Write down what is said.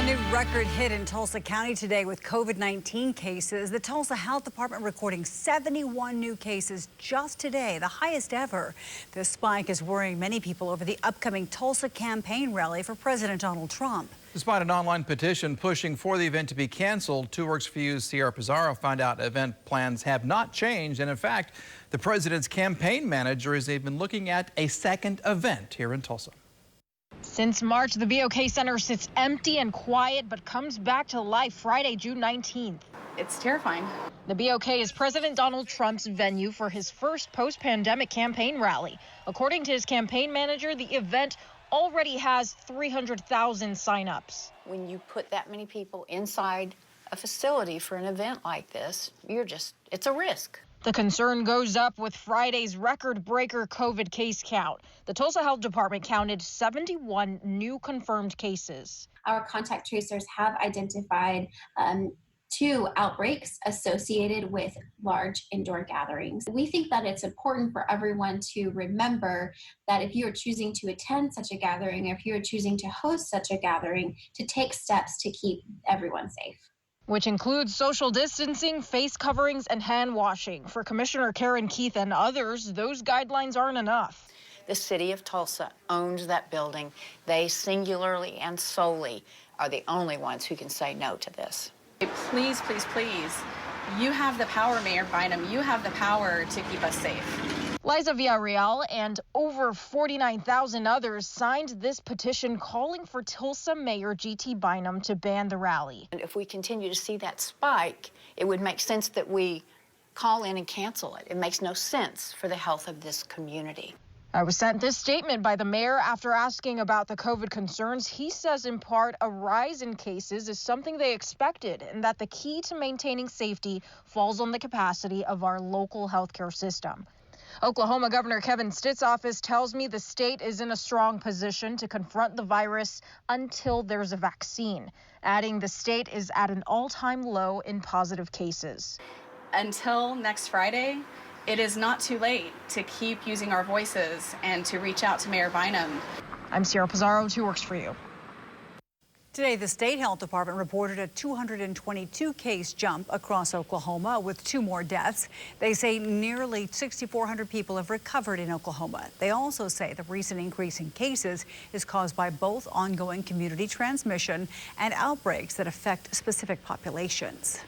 A new record hit in Tulsa County today with COVID-19 cases. The Tulsa Health Department recording 71 new cases just today, the highest ever. This spike is worrying many people over the upcoming Tulsa campaign rally for President Donald Trump. Despite an online petition pushing for the event to be canceled, 2 Works for You's Sierra Pizarro found out event plans have not changed. And in fact, the president's campaign manager is even looking at a second event here in Tulsa. Since March, the BOK Center sits empty and quiet, but comes back to life Friday, June 19th. It's terrifying. The BOK is President Donald Trump's venue for his first post-pandemic campaign rally. According to his campaign manager, the event already has 300,000 signups. When you put that many people inside a facility for an event like this, it's a risk. The concern goes up with Friday's record-breaker COVID case count. The Tulsa Health Department counted 71 new confirmed cases. Our contact tracers have identified 2 outbreaks associated with large indoor gatherings. We think that it's important for everyone to remember that if you are choosing to attend such a gathering, or if you are choosing to host such a gathering, to take steps to keep everyone safe. Which includes social distancing, face coverings, and hand washing. For Commissioner Karen Keith and others, those guidelines aren't enough. The city of Tulsa owns that building. They singularly and solely are the only ones who can say no to this. Please, please, please. You have the power, Mayor Bynum. You have the power to keep us safe. Liza Villarreal and over 49,000 others signed this petition calling for Tulsa Mayor G.T. Bynum to ban the rally. And if we continue to see that spike, it would make sense that we call in and cancel it. It makes no sense for the health of this community. I was sent this statement by the mayor after asking about the COVID concerns. He says in part a rise in cases is something they expected and that the key to maintaining safety falls on the capacity of our local healthcare system. Oklahoma Governor Kevin Stitt's office tells me the state is in a strong position to confront the virus until there's a vaccine, adding the state is at an all-time low in positive cases. Until next Friday, it is not too late to keep using our voices and to reach out to Mayor Bynum. I'm Sierra Pizarro, 2 Works for You. Today, the state health department reported a 222 case jump across Oklahoma with 2 more deaths. They say nearly 6,400 people have recovered in Oklahoma. They also say the recent increase in cases is caused by both ongoing community transmission and outbreaks that affect specific populations.